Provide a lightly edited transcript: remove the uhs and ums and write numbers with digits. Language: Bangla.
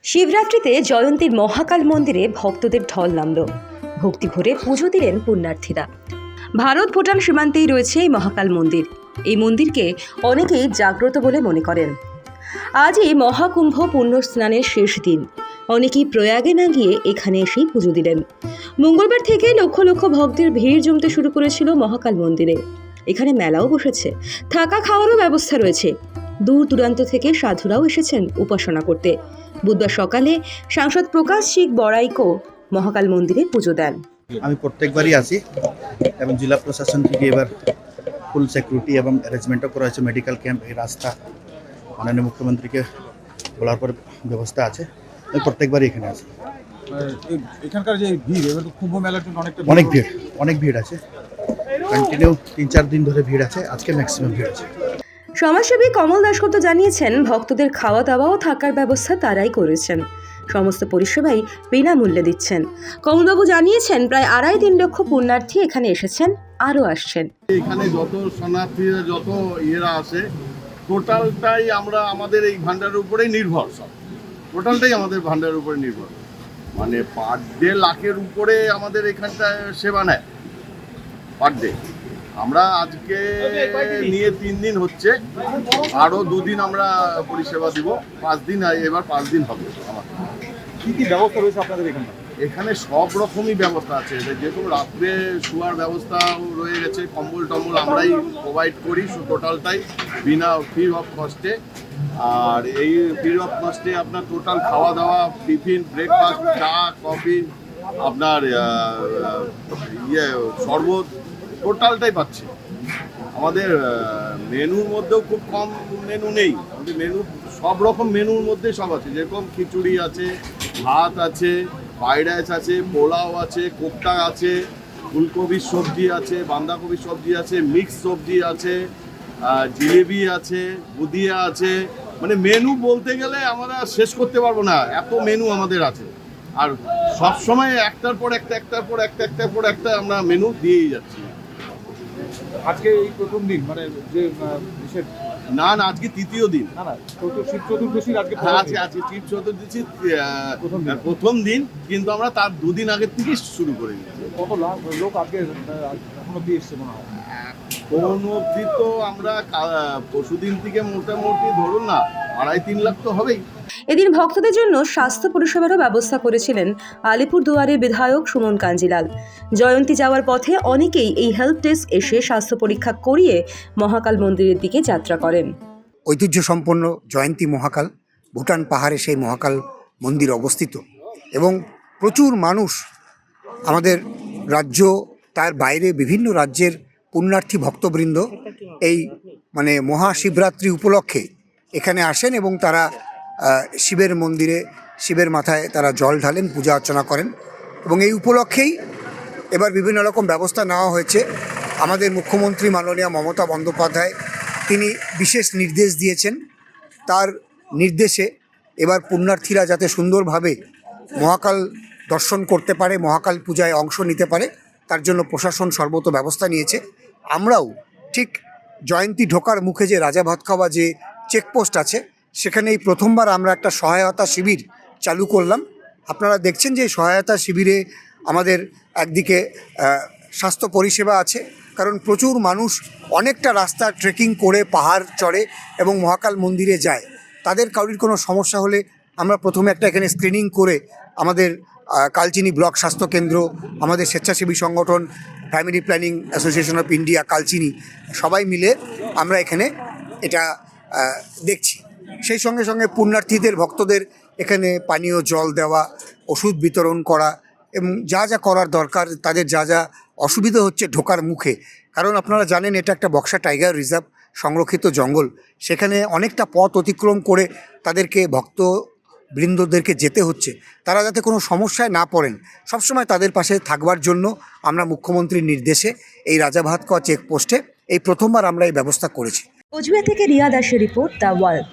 শিবরাত্রিতে জয়ন্তীর মহাকাল মন্দিরে ভক্তদের ঢল নামল। ভক্তি ভরে পুজো দিলেন পুণ্যার্থীরা। ভারত ভুটান সীমান্তেই রয়েছে এই মহাকাল মন্দির। এই মন্দিরকে অনেকেই জাগ্রত বলে মনে করেন। আজই মহাকুম্ভ পুণ্য স্নানের শেষ দিন। অনেকেই প্রয়াগে না গিয়ে এখানে এসেই পুজো দিলেন। মঙ্গলবার থেকে লক্ষ লক্ষ ভক্তের ভিড় জমতে শুরু করেছিল মহাকাল মন্দিরে। এখানে মেলাও বসেছে, থাকা খাওয়ারও ব্যবস্থা রয়েছে। দূর দূরান্ত থেকে সাধুরাও এসেছেন উপাসনা করতে। বুধবার সকালে সাংসদ প্রকাশ সিং বড়াইকো মহাকাল মন্দিরে পুজো দেন। আমি প্রত্যেকবারই আসি এবং জেলা প্রশাসন থেকে এবার ফুল সিকিউরিটি এবং অ্যারেঞ্জমেন্টও করা হয়েছে। মেডিকেল ক্যাম্প, এই রাস্তা মাননীয় মুখ্যমন্ত্রীকে বলার পর ব্যবস্থা আছে। আমি প্রত্যেকবারই এখানে আসি। এখানকার যে ভিড়, এবার তো কুম্ভ মেলার জন্য অনেক ভিড় আছে। কন্টিনিউ 3-4 দিন ধরে ভিড় আছে। আজকে ম্যাক্সিমাম ভিড় আছে। সমাজসেবী কমল দাশগুপ্ত জানিয়েছেন, ভক্তদের খাওয়া দাওয়া ও থাকার ব্যবস্থা তারাই করেছেন। সমস্ত পরিষেবাই বিনামূল্যে দিচ্ছেন। কমলবাবু জানিয়েছেন, প্রায় 2.5-3 লক্ষ পুণ্যার্থী এখানে এসেছেন, আরও আসছেন। এখানে যত শরণার্থীরা যত ইয়েরা আসে, টোটালটাই আমরা আমাদের এই ভান্ডারের উপরেই নির্ভর। টোটালটাই আমাদের ভান্ডারের উপরে নির্ভর, মানে পার ডে লাখের উপরে আমাদের এখানটায় সেবা নেয় পার ডে। আমরা আজকে নিয়ে 3 দিন হচ্ছে, আরও 2 দিন আমরা পরিষেবা দিব। 5 দিন, এবার 5 দিন হবে। আমাদের কি কি ব্যবস্থা রয়েছে আপনাদের এখানে? এখানে সব রকমই ব্যবস্থা আছে, যেরকম রাত্রে শোয়ার ব্যবস্থাও রয়ে গেছে। কম্বল টম্বল আমরাই প্রোভাইড করি, টোটালটাই বিনা ফ্রি অফ কস্টে। আর এই ফ্রি অফ কস্টে আপনার টোটাল খাওয়া দাওয়া, টিফিন, ব্রেকফাস্ট, চা, কফি, আপনার শরবত, টোটালটাই পাচ্ছি। আমাদের মেনুর মধ্যেও খুব কম মেনু নেই। আমাদের মেনু সব রকম মেনুর মধ্যে সব আছে, যেরকম খিচুড়ি আছে, ভাত আছে, ফ্রাইড রাইস আছে, পোলাও আছে, কোপ্তা আছে, ফুলকপির সবজি আছে, বাঁধাকপির সবজি আছে, মিক্স সবজি আছে, জিলেবি আছে, বুদিয়া আছে। মানে মেনু বলতে গেলে আমরা শেষ করতে পারবো না, এত মেনু আমাদের আছে। আর সবসময় একটার পর একটা আমরা মেনু দিয়েই যাচ্ছি। আজকে এই প্রথম দিন, মানে যে না, আজকে তৃতীয় দিন। শিব চতুর্দশীর আজকে শিব চতুর্দশী প্রথম দিন, কিন্তু আমরা তার 2 দিন আগের থেকেই শুরু করে নিয়েছি। কত লোক আজকে এখন অব্দি এসছে মনে হয়? এখন অব্দি তো আমরা পরশুদিন থেকে মোটামুটি ধরুন না 2.5-3 লাখ তো হবেই। এদিন ভক্তদের জন্য স্বাস্থ্য পরিষেবারও ব্যবস্থা করেছিলেন আলিপুরদুয়ারের বিধায়ক সুমন কাঞ্জিলাল। জয়ন্তী যাওয়ার পথে অনেকেই এই হেল্প ডেস্ক এসে স্বাস্থ্য পরীক্ষা করিয়ে মহাকাল মন্দিরের দিকে যাত্রা করেন। ঐতিহ্যসম্পন্ন জয়ন্তী মহাকাল, ভুটান পাহাড়ে সেই মহাকাল মন্দির অবস্থিত এবং প্রচুর মানুষ আমাদের রাজ্য, তার বাইরে বিভিন্ন রাজ্যের পুণ্যার্থী ভক্তবৃন্দ এই মহাশিবরাত্রি উপলক্ষে এখানে আসেন এবং তারা শিবের মন্দিরে, শিবের মাথায় তারা জল ঢালেন, পূজা অর্চনা করেন। এবং এই উপলক্ষেই এবার বিভিন্ন রকম ব্যবস্থা নেওয়া হয়েছে। আমাদের মুখ্যমন্ত্রী মাননীয় মমতা বন্দ্যোপাধ্যায় তিনি বিশেষ নির্দেশ দিয়েছেন। তার নির্দেশে এবার পুণ্যার্থীরা যাতে সুন্দরভাবে মহাকাল দর্শন করতে পারে, মহাকাল পূজায় অংশ নিতে পারে, তার জন্য প্রশাসন সর্বত ব্যবস্থা নিয়েছে। আমরাও ঠিক জয়ন্তী ঢোকার মুখে যে রাজা ভাতখাওয়া যে চেকপোস্ট আছে, সেখানে এই প্রথমবার আমরা একটা সহায়তা শিবির চালু করলাম। আপনারা দেখছেন যে সহায়তা শিবিরে আমাদের একদিকে স্বাস্থ্য পরিষেবা আছে, কারণ প্রচুর মানুষ অনেকটা রাস্তা ট্রেকিং করে পাহাড় চড়ে এবং মহাকাল মন্দিরে যায়। তাদের কারোর কোনো সমস্যা হলে আমরা প্রথমে একটা এখানে স্ক্রিনিং করে আমাদের কালচিনি ব্লক স্বাস্থ্যকেন্দ্র, আমাদের স্বেচ্ছাসেবী সংগঠন family planning association of India Kalchini, সবাই মিলে আমরা এখানে এটা দেখছি। সেই সঙ্গে সঙ্গে পুণ্যার্থীদের, ভক্তদের এখানে পানীয় জল দেওয়া, ওষুধ বিতরণ করা এবং যা যা করার দরকার, তাদের যা যা অসুবিধা হচ্ছে ঢোকার মুখে, কারণ আপনারা জানেন এটা একটা বক্সা টাইগার রিজার্ভ, সংরক্ষিত জঙ্গল। সেখানে অনেকটা পথ অতিক্রম করে তাদেরকে, ভক্তবৃন্দদেরকে যেতে হচ্ছে। তারা যাতে কোনো সমস্যায় না পড়েন, সবসময় তাদের পাশে থাকবার জন্য আমরা মুখ্যমন্ত্রীর নির্দেশে এই রাজা ভাতখাওয়া চেকপোস্টে এই প্রথমবার আমরা এই ব্যবস্থা করেছি। কোচবিহার থেকে রিয়া দাসের রিপোর্ট, দ্য ওয়ার্ল্ড।